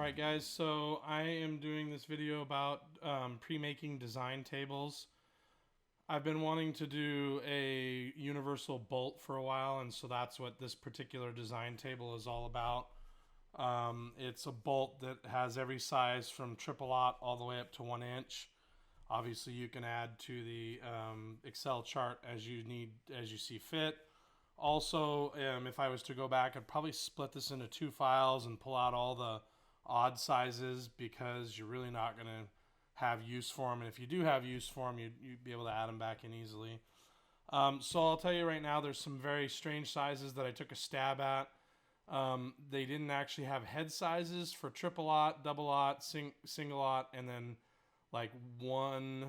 Alright guys, so I am doing this video about pre-making design tables. I've been wanting to do a universal bolt for a while, and so that's what this particular design table is all about. It's a bolt that has every size from triple-aught all the way up to 1 inch. Obviously you can add to the Excel chart as you see fit. Also, if I was to go back, I'd probably split this into 2 files and pull out all the odd sizes because you're really not going to have use for them. And if you do have use for them, you'd be able to add them back in easily. So I'll tell you right now, there's some very strange sizes that I took a stab at. They didn't actually have head sizes for triple-aught, double-aught, single-aught, and then like 1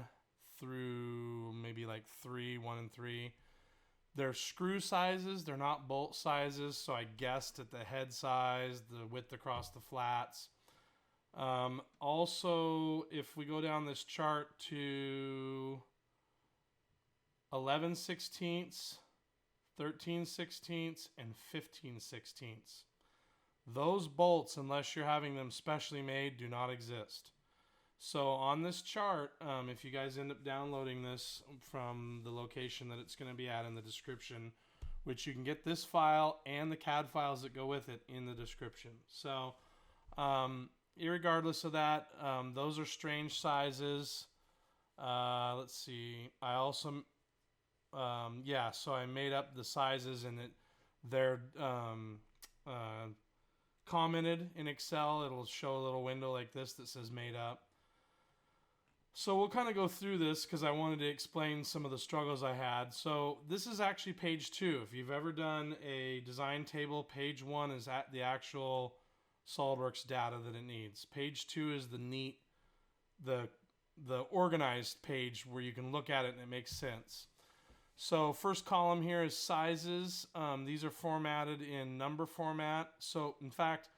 through maybe like 3, 1 and 3. They're screw sizes, they're not bolt sizes, so I guessed at the head size, the width across the flats. Also, if we go down this chart to 11/16, 13/16, and 15/16, those bolts, unless you're having them specially made, do not exist. So on this chart, if you guys end up downloading this from the location that it's going to be at in the description, which you can get this file and the CAD files that go with it in the description. So irregardless of that, those are strange sizes. Let's see. I also, so I made up the sizes, and they're commented in Excel. It'll show a little window like this that says made up. So we'll kind of go through this because I wanted to explain some of the struggles I had. So this is actually page 2. If you've ever done a design table, page 1 is at the actual SolidWorks data that it needs. Page 2 is the organized page where you can look at it and it makes sense. So first column here is sizes. These are formatted in number format. So in fact,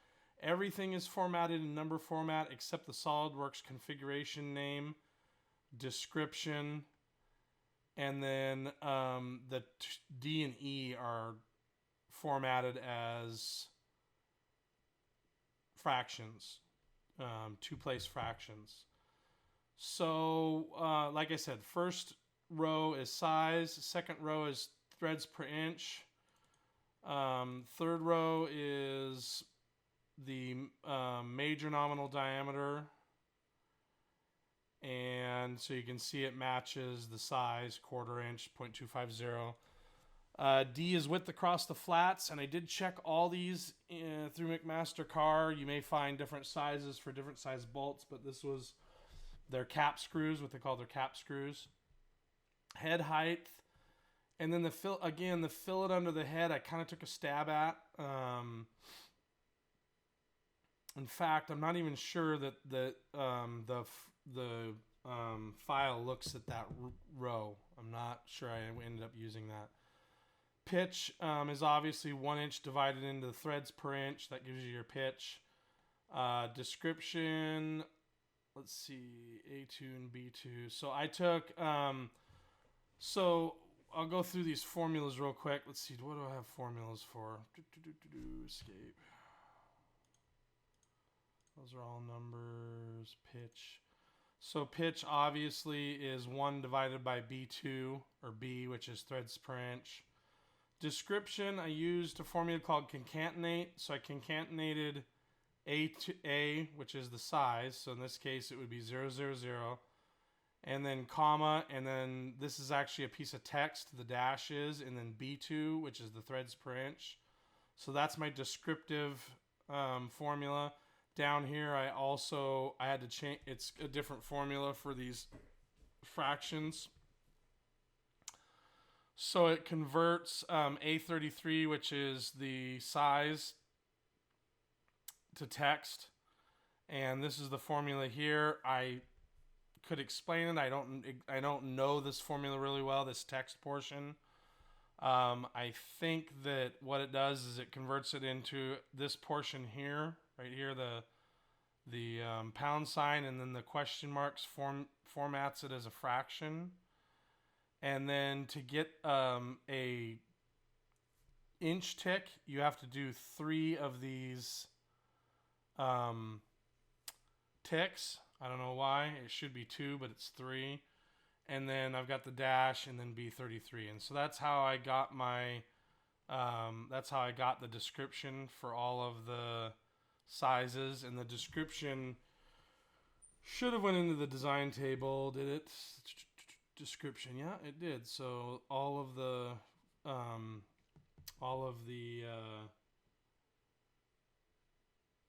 everything is formatted in number format except the SolidWorks configuration name, description, and then the D and E are formatted as fractions, 2-place fractions. So like I said, first row is size, second row is threads per inch, third row is the major nominal diameter, and so you can see it matches the size, 1/4 inch, 0.250. D is width across the flats, and I did check all these through McMaster-Carr. You may find different sizes for different size bolts, but this was their cap screws, what they call their cap screws. Head height, and then the fillet under the head, I kind of took a stab at. In fact, I'm not even sure that the file looks at that row. I'm not sure I ended up using that. Pitch is obviously 1 inch divided into threads per inch. That gives you your pitch. Description, let's see, A2 and B2. So I took, so I'll go through these formulas real quick. Let's see, what do I have formulas for? Escape. Those are all numbers. Pitch. So pitch obviously is 1 divided by B2, or B, which is threads per inch. Description, I used a formula called concatenate. So I concatenated A to A, which is the size. So in this case, it would be 0, 0, 0. And then comma, and then this is actually a piece of text, the dash is, and then B2, which is the threads per inch. So that's my descriptive formula. Down here, I had to change, it's a different formula for these fractions. So it converts A33, which is the size, to text. And this is the formula here. I could explain it. I don't know this formula really well, this text portion. I think that what it does is it converts it into this portion here, right here, the pound sign, and then the question marks formats it as a fraction. And then to get a inch tick, you have to do 3 of these ticks. I don't know why. It should be 2, but it's 3. And then I've got the dash and then B33. And so that's how I got my, that's how I got the description for all of the sizes. And the description should have went into the design table. Did it? Description. Yeah, it did. So all of the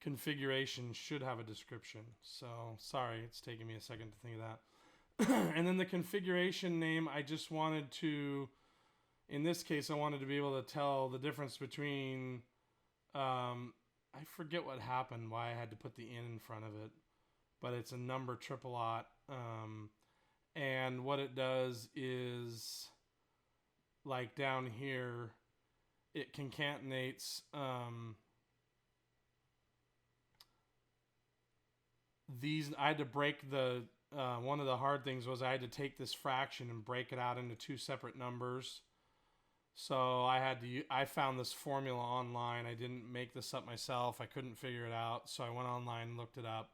configuration should have a description. So sorry, it's taking me a second to think of that. And then the configuration name, I just wanted to, in this case, I wanted to be able to tell the difference between, I forget what happened, why I had to put the in front of it, but it's a number triple aught. And what it does is, like down here, it concatenates these. I had to break the, one of the hard things was I had to take this fraction and break it out into 2 separate numbers. So I found this formula online. I didn't make this up myself. I couldn't figure it out. So I went online and looked it up.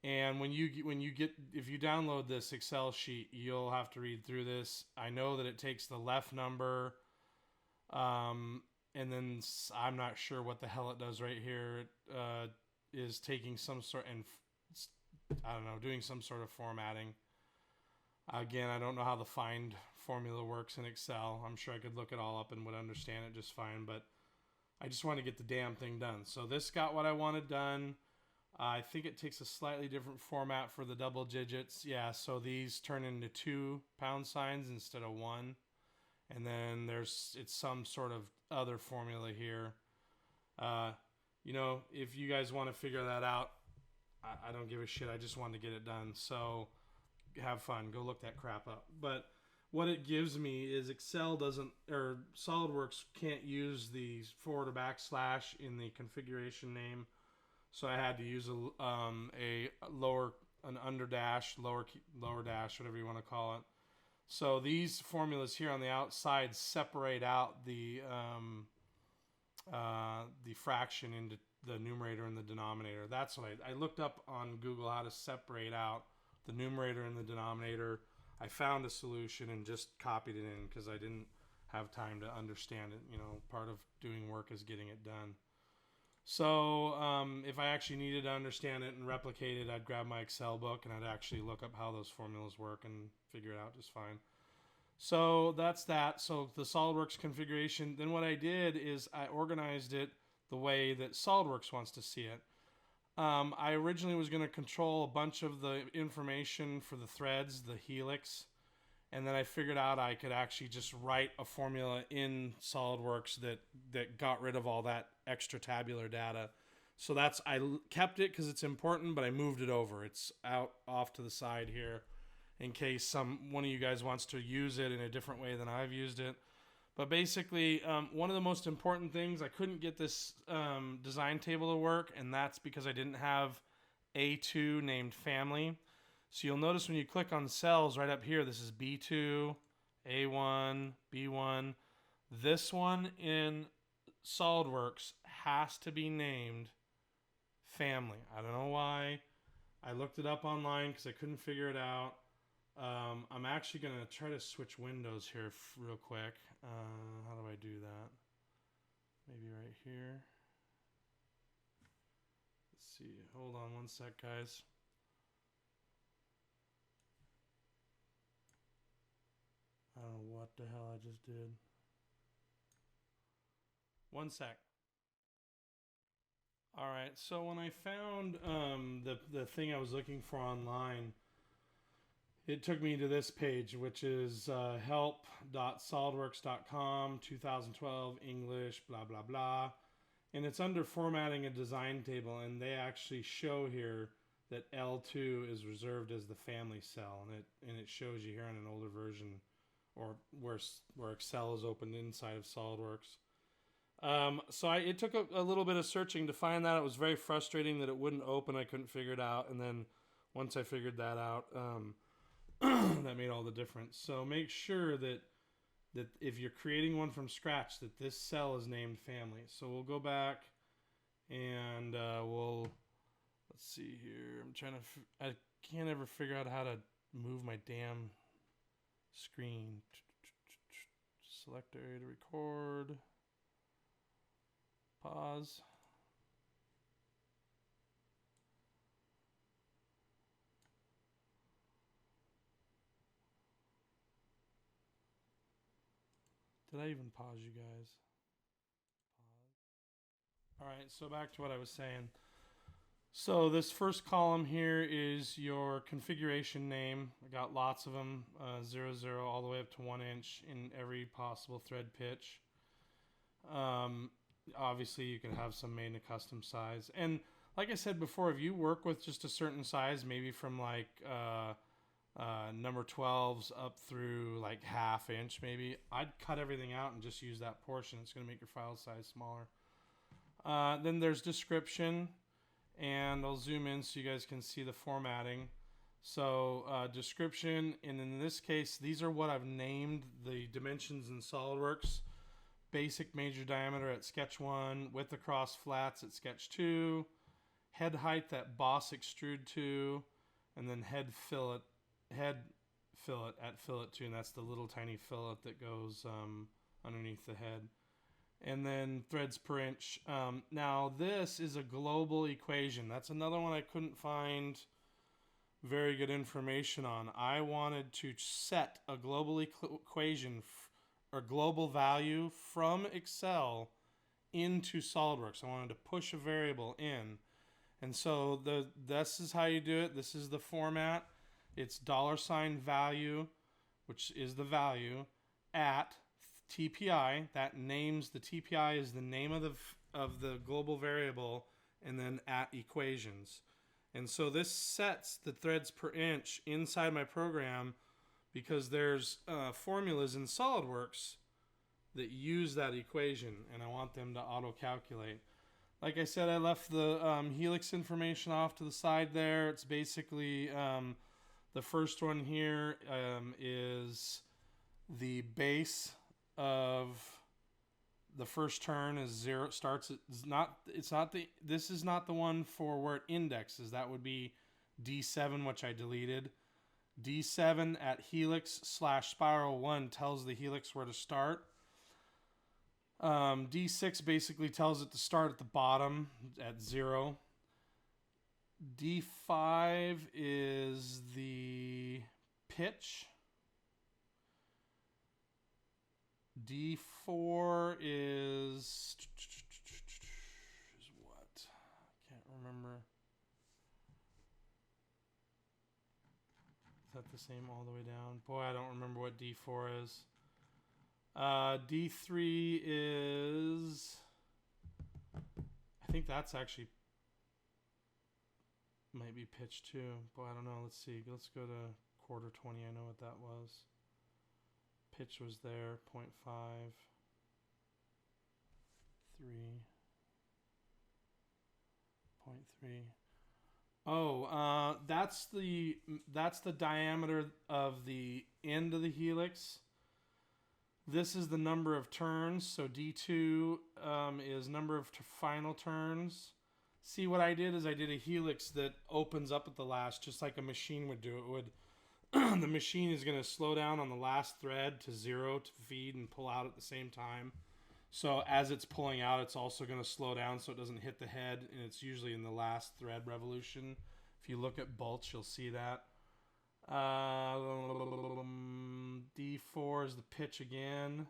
And if you download this Excel sheet, you'll have to read through this. I know that it takes the left number, and then I'm not sure what the hell it does right here. It is taking some sort, and I don't know, doing some sort of formatting. Again, I don't know how the find formula works in Excel. I'm sure I could look it all up and would understand it just fine, but I just want to get the damn thing done. So this got what I wanted done. I think it takes a slightly different format for the double digits. Yeah, so these turn into 2 pound signs instead of 1. And then it's some sort of other formula here. You know, if you guys want to figure that out, I don't give a shit. I just wanted to get it done. So have fun. Go look that crap up. But what it gives me is Excel doesn't, or SolidWorks can't use the forward or backslash in the configuration name. So I had to use a lower, an under dash, lower dash, whatever you want to call it. So these formulas here on the outside separate out the fraction into the numerator and the denominator. That's what I looked up on Google, how to separate out the numerator and the denominator. I found a solution and just copied it in because I didn't have time to understand it. You know, part of doing work is getting it done. So if I actually needed to understand it and replicate it, I'd grab my Excel book and I'd actually look up how those formulas work and figure it out just fine. So that's that. So the SolidWorks configuration, then what I did is I organized it the way that SolidWorks wants to see it. I originally was going to control a bunch of the information for the threads, the helix, and then I figured out I could actually just write a formula in SolidWorks that got rid of all that extra tabular data. So I kept it because it's important, but I moved it over. It's out off to the side here in case one of you guys wants to use it in a different way than I've used it. But basically, one of the most important things, I couldn't get this design table to work, and that's because I didn't have A2 named family. So you'll notice when you click on cells right up here, this is B2, A1, B1. This one in SolidWorks has to be named family. I don't know why. I looked it up online because I couldn't figure it out. I'm actually going to try to switch windows here real quick. How do I do that? Maybe right here. Let's see. Hold on one sec, guys. I don't know what the hell I just did. One sec. All right, so when I found the thing I was looking for online, it took me to this page, which is help.solidworks.com, 2012, English, blah, blah, blah. And it's under formatting a design table, and they actually show here that L2 is reserved as the family cell, and it shows you here on an older version, or where Excel is opened inside of SolidWorks. So it took a little bit of searching to find that. It was very frustrating that it wouldn't open. I couldn't figure it out, and then once I figured that out, that made all the difference. So make sure that if you're creating one from scratch, that this cell is named family. So we'll go back and let's let's see here. I'm trying to, I can't ever figure out how to move my damn screen. Select area to record. Pause. Did I even pause you guys? Pause. All right, so back to what I was saying. So this first column here is your configuration name. I got lots of them, 0, 0, all the way up to 1 inch in every possible thread pitch. Obviously, you can have some made in a custom size. And like I said before, if you work with just a certain size, maybe from like number 12s up through like 1/2 inch maybe, I'd cut everything out and just use that portion. It's going to make your file size smaller. Then there's description, and I'll zoom in so you guys can see the formatting. So description, and in this case, these are what I've named the dimensions in SolidWorks. Basic major diameter at sketch 1, width across flats at sketch 2, head height at boss extrude 2, and then head fillet at fillet 2, and that's the little tiny fillet that goes underneath the head. And then threads per inch. Now this is a global equation. That's another one I couldn't find very good information on. I wanted to set a global equation or global value from Excel into SolidWorks. I wanted to push a variable in. And so this is how you do it. This is the format. It's $value, which is the value, at TPI. That names the TPI is the name of the global variable, and then at equations. And so this sets the threads per inch inside my program, because there's formulas in SolidWorks that use that equation, and I want them to auto-calculate. Like I said, I left the helix information off to the side there. It's basically the first one here is the base of the first turn is 0. Starts at this is not the one for where it indexes. That would be D7, which I deleted. D7 at helix/spiral 1 tells the helix where to start. D6 basically tells it to start at the bottom at 0. D5 is the pitch. D4 is what? I can't remember. Is that the same all the way down? Boy, I don't remember what D4 is. D3 is... I think that's actually... might be pitch 2. Boy, I don't know. Let's see. Let's go to quarter 20. I know what that was. Pitch was there. 0.5. 3. 0.3. Oh, that's the diameter of the end of the helix. This is the number of turns. So D2 is number of final turns. See, what I did is I did a helix that opens up at the last, just like a machine would do. It would. The machine is going to slow down on the last thread to 0 to feed and pull out at the same time. So as it's pulling out, it's also going to slow down so it doesn't hit the head, and it's usually in the last thread revolution. If you look at bolts, you'll see that. D4 is the pitch again,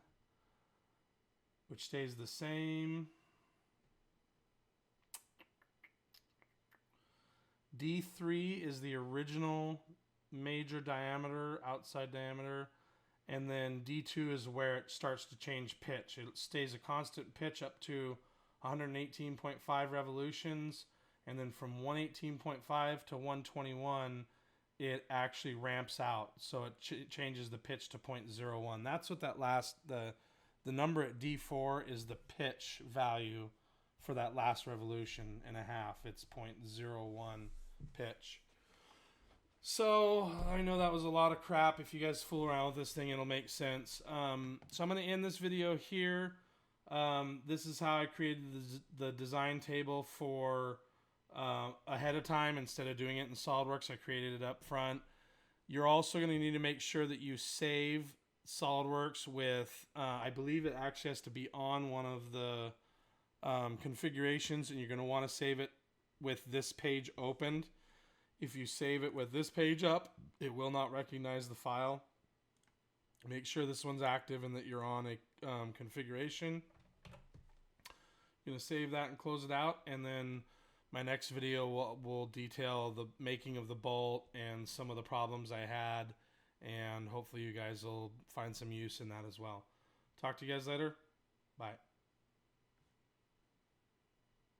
which stays the same. D3 is the original major diameter, outside diameter, and then D2 is where it starts to change pitch. It stays a constant pitch up to 118.5 revolutions, and then from 118.5 to 121 it actually ramps out, so it changes the pitch to 0.01. That's what that last the number at D4 is, the pitch value for that last revolution and a half. It's 0.01 pitch. So I know that was a lot of crap. If you guys fool around with this thing, it'll make sense. So I'm going to end this video here. This is how I created the design table for a ahead of time instead of doing it in SolidWorks. I created it up front. You're also going to need to make sure that you save SolidWorks with, I believe it actually has to be on one of the configurations, and you're going to want to save it with this page opened. If you save it with this page up, it will not recognize the file. Make sure this one's active and that you're on a configuration. I'm going to save that and close it out, and then my next video will detail the making of the bolt and some of the problems I had, and hopefully you guys will find some use in that as well. Talk to you guys later. Bye.